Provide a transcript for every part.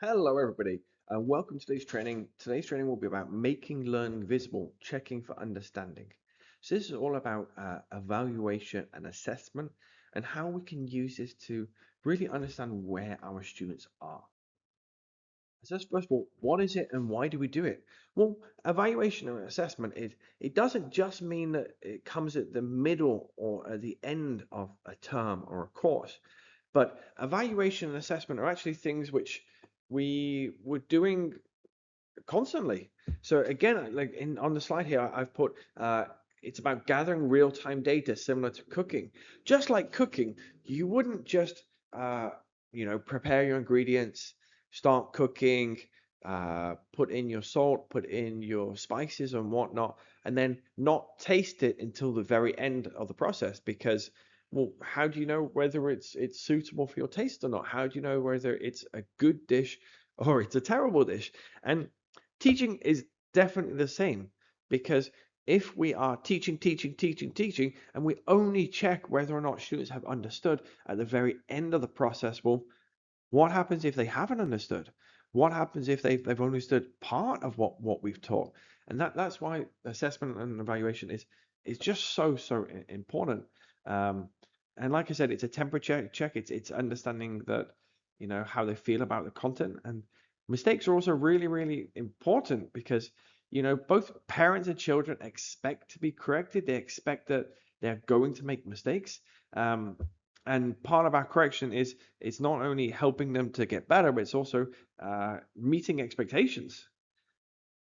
Hello, everybody, and welcome to today's training. Today's training will be about making learning visible, checking for understanding. So this is all about evaluation and assessment and how we can use this to really understand where our students are. So first of all, what is it and why do we do it? Well, evaluation and assessment it doesn't just mean that it comes at the middle or at the end of a term or a course, but evaluation and assessment are actually things which we were doing constantly. So again, like on the slide here, I've put it's about gathering real-time data similar to cooking. Just like cooking, you wouldn't just uh, prepare your ingredients, start cooking, put in your salt, put in your spices and whatnot, and then not taste it until the very end of the process because well, how do you know whether it's suitable for your taste or not? How do you know whether it's a good dish or it's a terrible dish? And teaching is definitely the same because if we are teaching, and we only check whether or not students have understood at the very end of the process, well, what happens if they haven't understood? What happens if they've only understood part of what we've taught? And that's why assessment and evaluation is just so important. Um, and like I said, it's a temperature check. It's understanding that how they feel about the content, and mistakes are also really important because both parents and children expect to be corrected. They expect that they're going to make mistakes. Um, and part of our correction is it's not only helping them to get better, but it's also meeting expectations.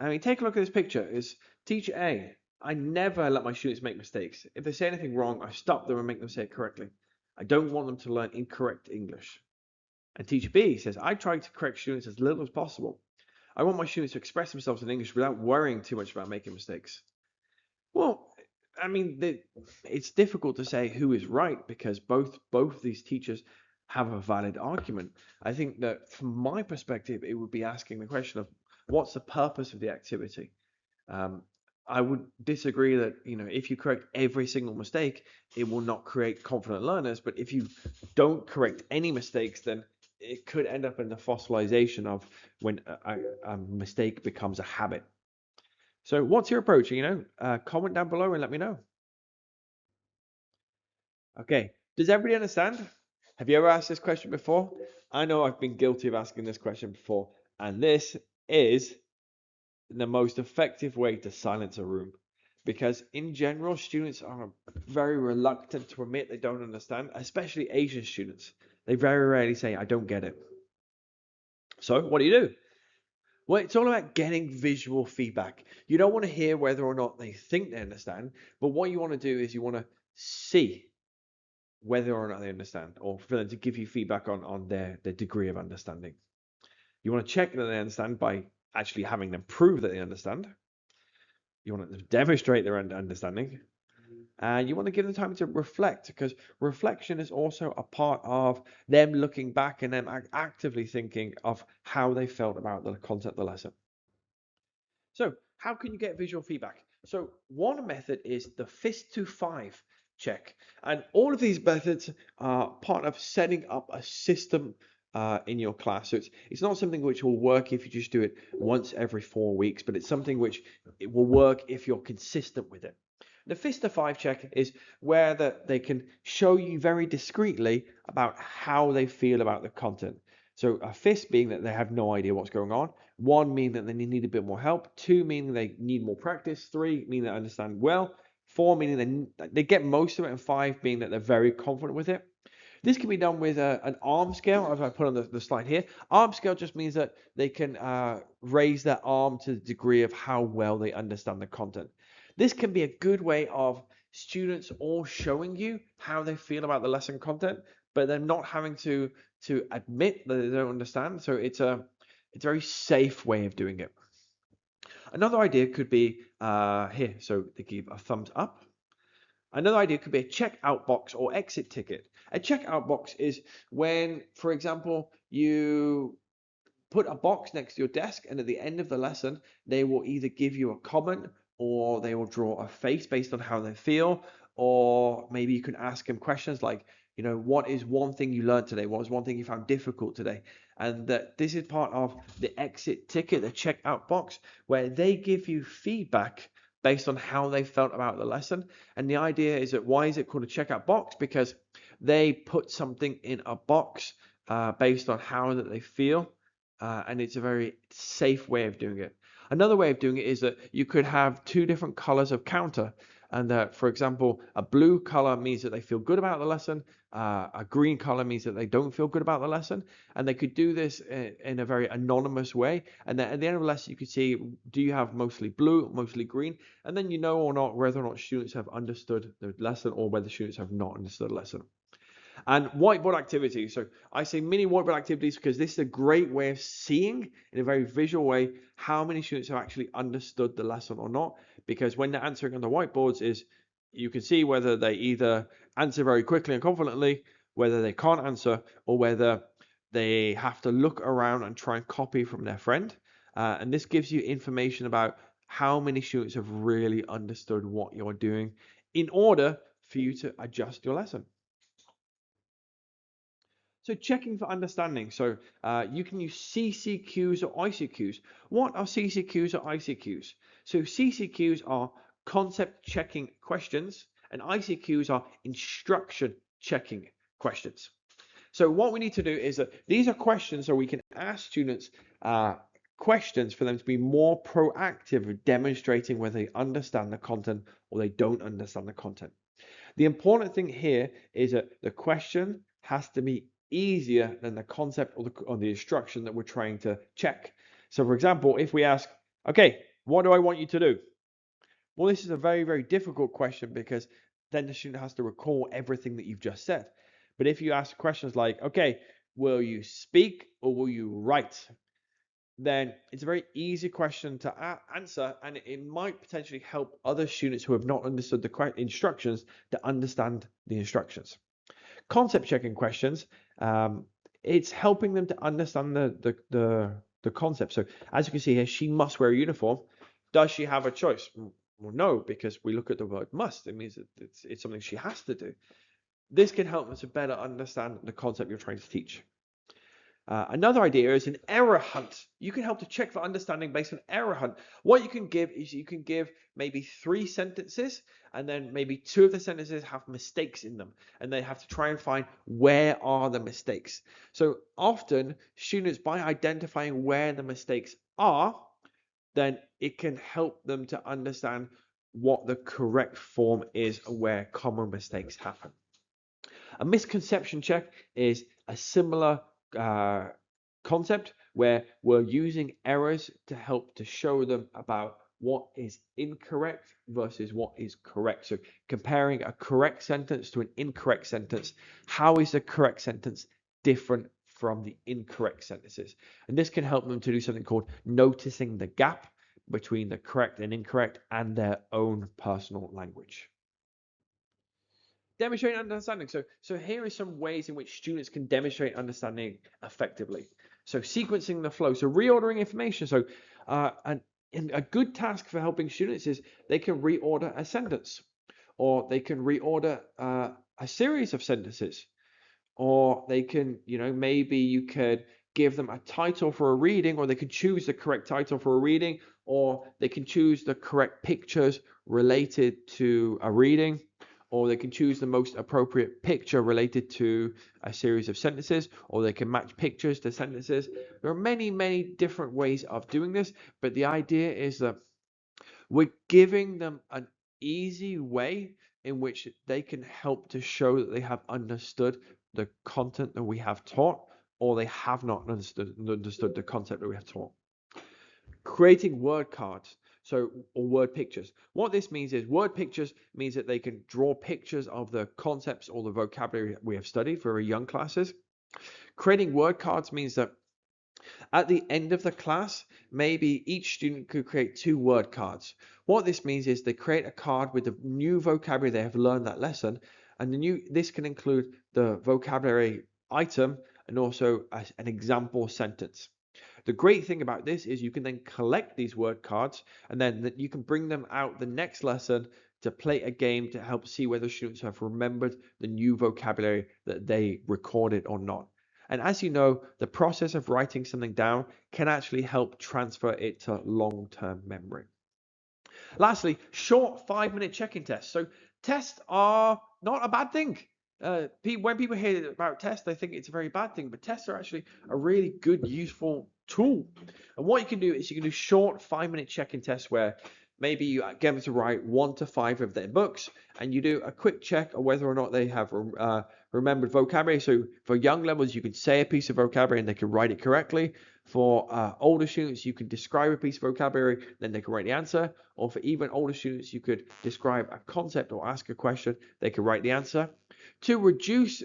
I mean, take a look at this picture. Is teacher A. I never let my students make mistakes. If they say anything wrong, I stop them and make them say it correctly. I don't want them to learn incorrect English. And teacher B says, I try to correct students as little as possible. I want my students to express themselves in English without worrying too much about making mistakes. Well, I mean, it's difficult to say who is right because both these teachers have a valid argument. I think that from my perspective, it would be asking the question of what's the purpose of the activity. Um, I would disagree that if you correct every single mistake, it will not create confident learners. But if you don't correct any mistakes, then it could end up in the fossilization of when a mistake becomes a habit. So what's your approach? Comment down below and let me know. Okay, does everybody understand? Have you ever asked this question before? I know I've been guilty of asking this question before, and this is the most effective way to silence a room. Because in general, students are very reluctant to admit they don't understand, especially Asian students. They very rarely say, I don't get it. So what do? Well, it's all about getting visual feedback. You don't want to hear whether or not they think they understand, but what you want to do is you want to see whether or not they understand, or for them to give you feedback on their degree of understanding. You want to check that they understand by actually having them prove that they understand. You want to demonstrate their understanding. And you want to give them time to reflect because reflection is also a part of them looking back and them actively thinking of how they felt about the content of the lesson. So how can you get visual feedback? So one method is the fist to five check. And all of these methods are part of setting up a system in your class. So it's not something which will work if you just do it once every 4 weeks, but it's something which it will work if you're consistent with it. The fist to five check is where they can show you very discreetly about how they feel about the content. So a fist being that they have no idea what's going on. One meaning that they need a bit more help. Two meaning they need more practice. Three meaning they understand well. Four meaning they get most of it. And five being that they're very confident with it. This can be done with an arm scale, as I put on the slide here. Arm scale just means that they can raise their arm to the degree of how well they understand the content. This can be a good way of students all showing you how they feel about the lesson content, but they're not having to admit that they don't understand. So it's a very safe way of doing it. Another idea could be here. So they give a thumbs up. Another idea could be a checkout box or exit ticket. A checkout box is when, for example, you put a box next to your desk, and at the end of the lesson, they will either give you a comment or they will draw a face based on how they feel, or maybe you can ask them questions like, You know, what is one thing you learned today? What was one thing you found difficult today? And that this is part of the exit ticket, the checkout box, where they give you feedback based on how they felt about the lesson. And the idea is that why is it called a checkout box? Because they put something in a box based on how that they feel, and it's a very safe way of doing it. Another way of doing it is that you could have two different colors of counter. And for example, a blue color means that they feel good about the lesson. A green color means that they don't feel good about the lesson. And they could do this in a very anonymous way. And then at the end of the lesson, you could see, do you have mostly blue, mostly green? And then you know or not whether or not students have understood the lesson or whether students have not understood the lesson. And whiteboard activities. So I say mini whiteboard activities because this is a great way of seeing in a very visual way how many students have actually understood the lesson or not. Because when they're answering on the whiteboards is you can see whether they either answer very quickly and confidently, whether they can't answer, or whether they have to look around and try and copy from their friend. And this gives you information about how many students have really understood what you're doing in order for you to adjust your lesson. So checking for understanding. So you can use CCQs or ICQs. What are CCQs or ICQs? So CCQs are concept checking questions and ICQs are instruction checking questions. So what we need to do is that these are questions so we can ask students questions for them to be more proactive in demonstrating whether they understand the content or they don't understand the content. The important thing here is that the question has to be easier than the concept or the instruction that we're trying to check. So for example, if we ask, okay, what do I want you to do? Well, this is a very, very difficult question because then the student has to recall everything that you've just said. But if you ask questions like, okay, will you speak or will you write? Then it's a very easy question to answer, and it might potentially help other students who have not understood the instructions to understand the instructions. Concept checking questions, it's helping them to understand the concept. So as you can see here, she must wear a uniform. Does she have a choice? Well, no, because we look at the word must. It means that it's something she has to do. This can help them to better understand the concept you're trying to teach. Another idea is an error hunt. You can help to check for understanding based on error hunt. What you can give is you can give maybe 3 sentences and then maybe 2 of the sentences have mistakes in them and they have to try and find where are the mistakes. So often students, by identifying where the mistakes are, then it can help them to understand what the correct form is where common mistakes happen. A misconception check is a similar concept where we're using errors to help to show them about what is incorrect versus what is correct. So comparing a correct sentence to an incorrect sentence, how is the correct sentence different from the incorrect sentences? And this can help them to do something called noticing the gap between the correct and incorrect and their own personal language. Demonstrating understanding. So here are some ways in which students can demonstrate understanding effectively. So sequencing the flow. So reordering information. So and a good task for helping students is they can reorder a sentence, or they can reorder a series of sentences, or they can, maybe you could give them a title for a reading, or they could choose the correct title for a reading, or they can choose the correct pictures related to a reading, or they can choose the most appropriate picture related to a series of sentences, or they can match pictures to sentences. There are many, many different ways of doing this, but the idea is that we're giving them an easy way in which they can help to show that they have understood the content that we have taught, or they have not understood the concept that we have taught. Creating word cards, or word pictures. What this means is word pictures means that they can draw pictures of the concepts or the vocabulary we have studied for very young classes. Creating word cards means that at the end of the class, maybe each student could create 2 word cards. What this means is they create a card with the new vocabulary they have learned that lesson, and this can include the vocabulary item and also an example sentence. The great thing about this is you can then collect these word cards and then you can bring them out the next lesson to play a game to help see whether students have remembered the new vocabulary that they recorded or not. And as you know, the process of writing something down can actually help transfer it to long-term memory. Lastly, short 5-minute check-in tests. So tests are not a bad thing. When people hear about tests, they think it's a very bad thing, but tests are actually a really good, useful tool. And what you can do is you can do short 5-minute check-in tests where maybe you get them to write 1 to 5 of their books, and you do a quick check of whether or not they have remembered vocabulary. So for young levels, you can say a piece of vocabulary and they can write it correctly. For older students, you can describe a piece of vocabulary, then they can write the answer. Or for even older students, you could describe a concept or ask a question, they can write the answer. To reduce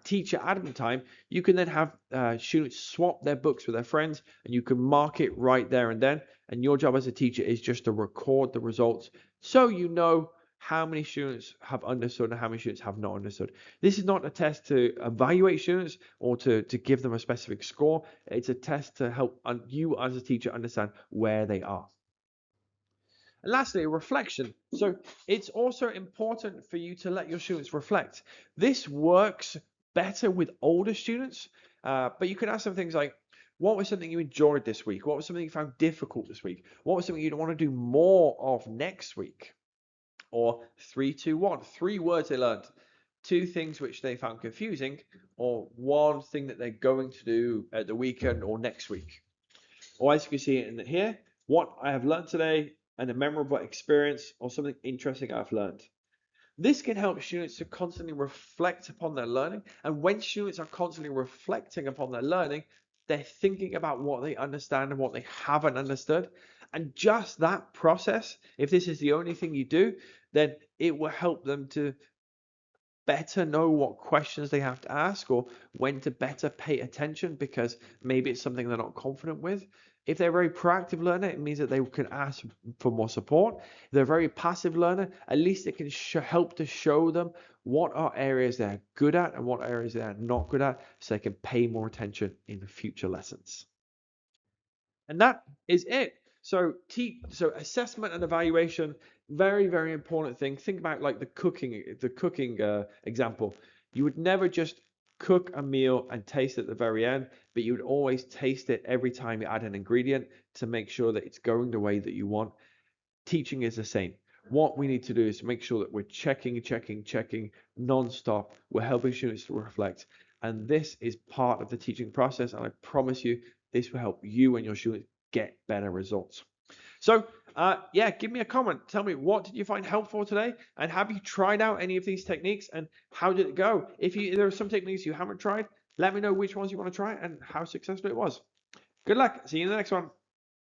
teacher admin time, you can then have students swap their books with their friends, and you can mark it right there and then. And your job as a teacher is just to record the results so you know how many students have understood and how many students have not understood. This is not a test to evaluate students or to give them a specific score. It's a test to help you as a teacher understand where they are. And lastly, reflection. So it's also important for you to let your students reflect. This works better with older students, but you can ask them things like, what was something you enjoyed this week? What was something you found difficult this week? What was something you'd want to do more of next week? Or 3, 2, 1. 3 words they learned, 2 things which they found confusing, or 1 thing that they're going to do at the weekend or next week. Or as you can see in here, what I have learned today and a memorable experience or something interesting I've learned. This can help students to constantly reflect upon their learning. And when students are constantly reflecting upon their learning, they're thinking about what they understand and what they haven't understood. And just that process, if this is the only thing you do, then it will help them to better know what questions they have to ask or when to better pay attention because maybe it's something they're not confident with. If they're a very proactive learner, it means that they can ask for more support. If they're a very passive learner, at least it can help to show them what are areas they're good at and what areas they're not good at so they can pay more attention in the future lessons. And that is it. So assessment and evaluation, very, very important thing. Think about like the cooking example. You would never just cook a meal and taste it at the very end, but you would always taste it every time you add an ingredient to make sure that it's going the way that you want. Teaching is the same. What we need to do is make sure that we're checking non-stop. We're helping students to reflect. And this is part of the teaching process. And I promise you, this will help you and your students get better results. So yeah, give me a comment. Tell me, what did you find helpful today? And have you tried out any of these techniques and how did it go? If there are some techniques you haven't tried, let me know which ones you want to try and how successful it was. Good luck. See you in the next one.